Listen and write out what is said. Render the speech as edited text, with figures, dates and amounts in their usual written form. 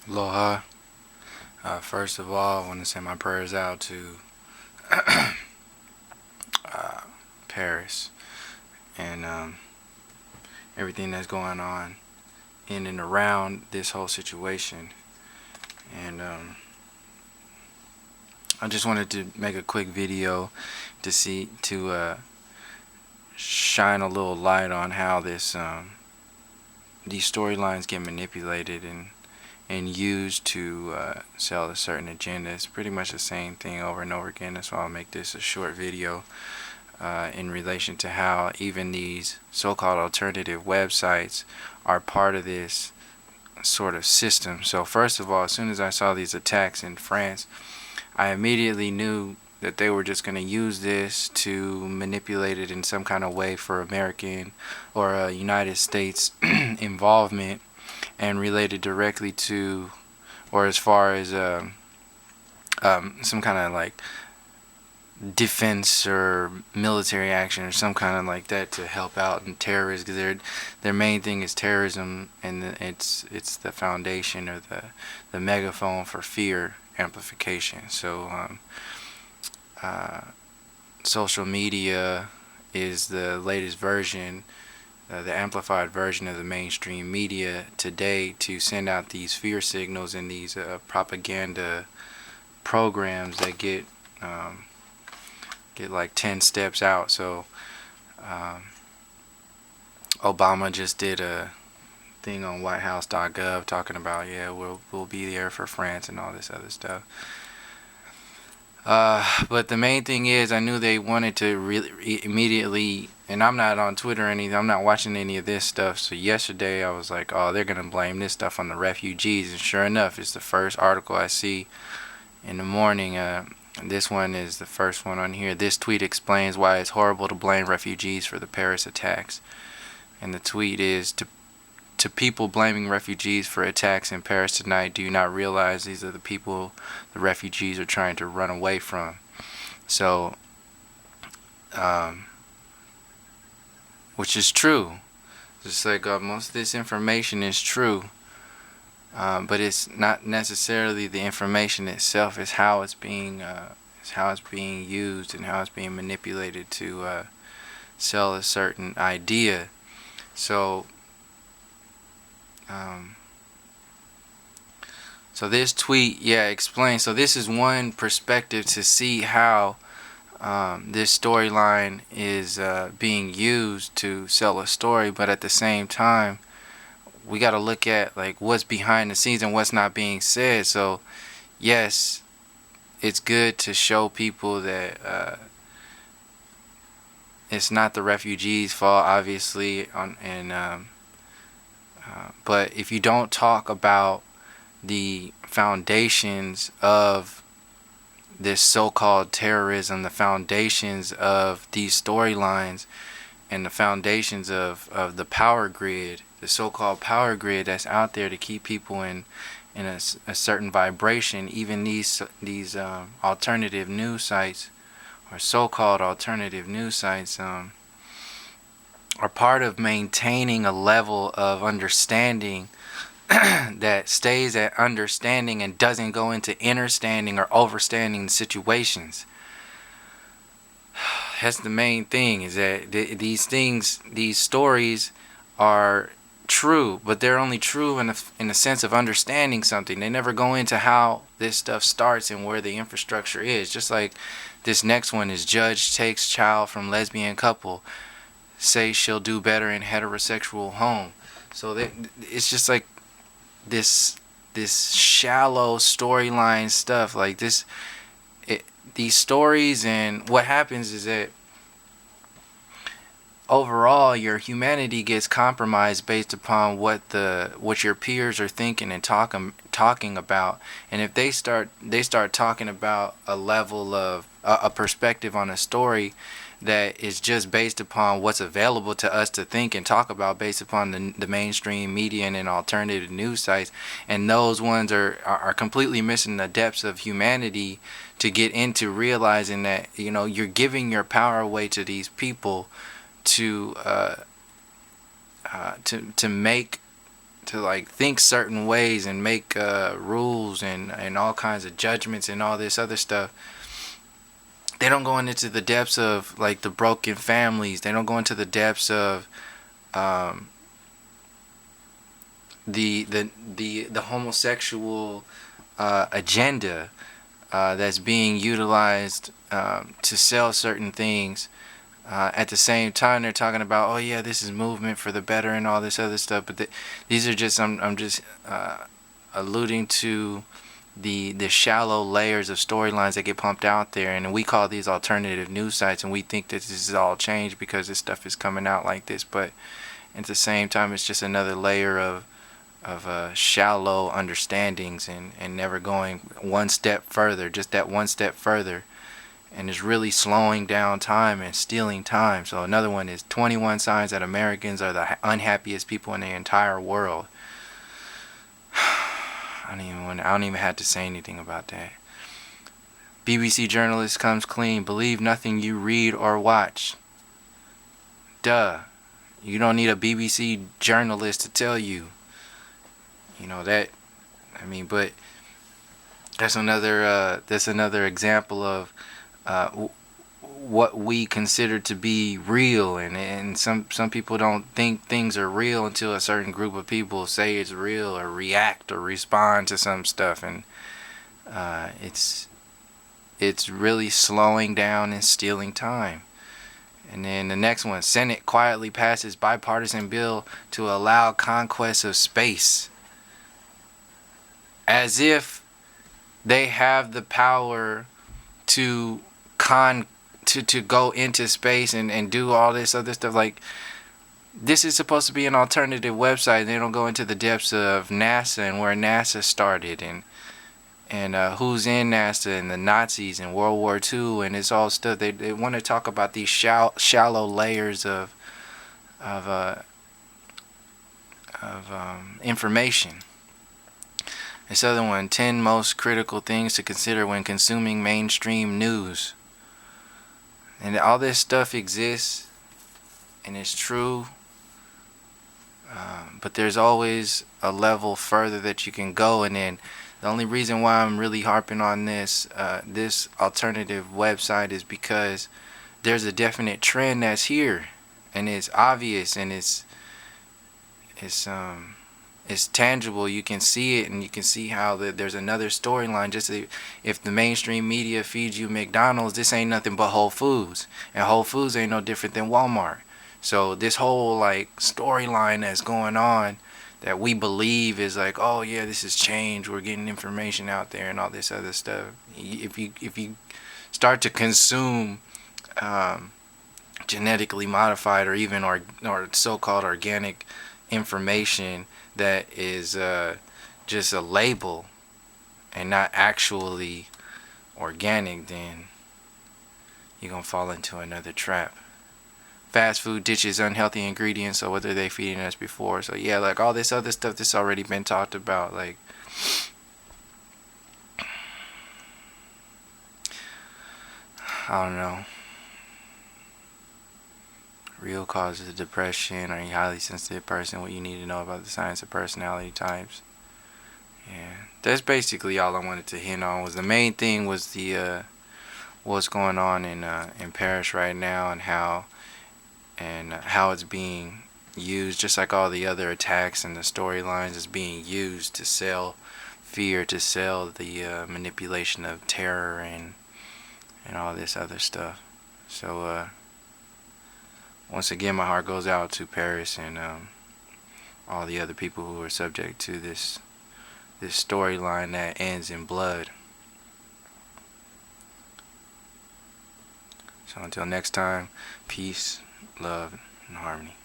Aloha. First of all, I want to send my prayers out to uh, Paris and everything that's going on in and around this whole situation. And I just wanted to make a quick video to shine a little light on how these storylines get manipulated and used to sell a certain agenda. It's pretty much the same thing over and over again. That's why I'll make this a short video in relation to how even these so-called alternative websites are part of this sort of system. So first of all, as soon as I saw these attacks in France, I immediately knew that they were just going to use this to manipulate it in some kind of way for American or United States involvement and related directly to, or as far as some kind of like defense or military action or some kind of like that to help out in terrorists, because their main thing is terrorism, and it's the foundation or the megaphone for fear amplification. So social media is the latest version, the amplified version of the mainstream media today to send out these fear signals and these propaganda programs that get like 10 steps out. So Obama just did a thing on whitehouse.gov talking about, yeah, we'll be there for France and all this other stuff. But the main thing is, I knew they wanted to really immediately, and I'm not on Twitter or anything, I'm not watching any of this stuff. So yesterday I was like, oh, they're gonna blame this stuff on the refugees, and sure enough, it's the first article I see in the morning. This one is the first one on here. This tweet explains why it's horrible to blame refugees for the Paris attacks. And the tweet is, to people blaming refugees for attacks in Paris tonight, do you not realize these are the people the refugees are trying to run away from? So, which is true. Just like most of this information is true. But it's not necessarily the information itself. It's how it's being used and how it's being manipulated to sell a certain idea. So so this tweet, explains. So this is one perspective to see how this storyline is being used to sell a story, but at the same time, we got to look at like what's behind the scenes and what's not being said. So yes, it's good to show people that it's not the refugees' fault, obviously, but if you don't talk about the foundations of this so-called terrorism, the foundations of these storylines, and the foundations of the power grid, the so-called power grid that's out there to keep people in a certain vibration. Even these alternative news sites, or so-called alternative news sites, are part of maintaining a level of understanding that stays at understanding and doesn't go into understanding or overstanding situations. That's the main thing, is that these stories are true, but they're only true in the sense of understanding something. They never go into how this stuff starts and where the infrastructure is. Just like this next one is, judge takes child from lesbian couple, say she'll do better in heterosexual home. So it's just like this shallow storyline stuff like this. These stories, and what happens is that overall your humanity gets compromised based upon what your peers are thinking and talking about. And if they start talking about a level of a perspective on a story that is just based upon what's available to us to think and talk about, based upon the mainstream media and alternative news sites, and those ones are completely missing the depths of humanity to get into realizing that, you're giving your power away to these people to make like think certain ways and make rules and all kinds of judgments and all this other stuff. They don't go into the depths of like the broken families. They don't go into the depths of um, the homosexual agenda that's being utilized to sell certain things. At the same time, they're talking about, oh yeah, this is movement for the better and all this other stuff. But these are just, I'm just alluding to the shallow layers of storylines that get pumped out there, and we call these alternative news sites, and we think that this is all changed because this stuff is coming out like this. But at the same time, it's just another layer of shallow understandings and never going one step further, just that one step further. And it's really slowing down time and stealing time. So another one is 21 signs that Americans are the unhappiest people in the entire world. I don't even have to say anything about that. BBC journalist comes clean. Believe nothing you read or watch. Duh. You don't need a BBC journalist to tell you. You know that. I mean, but that's another example of what we consider to be real, and some people don't think things are real until a certain group of people say it's real or react or respond to some stuff, and it's really slowing down and stealing time. And then the next one, Senate quietly passes bipartisan bill to allow conquest of space, as if they have the power to go into space and do all this other stuff. Like, this is supposed to be an alternative website. They don't go into the depths of NASA and where NASA started and who's in NASA and the Nazis and World War II, and it's all stuff. They want to talk about these shallow layers of information. This other one, 10 most critical things to consider when consuming mainstream news. And all this stuff exists and it's true, but there's always a level further that you can go. And then the only reason why I'm really harping on this alternative website is because there's a definite trend that's here, and it's obvious, and it's tangible. You can see it, and you can see how there's another storyline. Just if the mainstream media feeds you McDonald's, this ain't nothing but Whole Foods, and Whole Foods ain't no different than Walmart. So this whole like storyline that's going on that we believe is like, oh yeah, this is change, we're getting information out there and all this other stuff. If you start to consume genetically modified or even or so-called organic information that is just a label and not actually organic, then you're gonna fall into another trap. Fast food ditches unhealthy ingredients, so what are they feeding us before? So yeah, like all this other stuff that's already been talked about. Like, I don't know. Real causes of depression. Are you a highly sensitive person? What you need to know about the science of personality types. Yeah, that's basically all I wanted to hint on. Was the main thing was the what's going on in Paris right now, and how it's being used, just like all the other attacks and the storylines, is being used to sell fear, to sell the manipulation of terror and all this other stuff. So once again, my heart goes out to Paris and all the other people who are subject to this storyline that ends in blood. So until next time, peace, love, and harmony.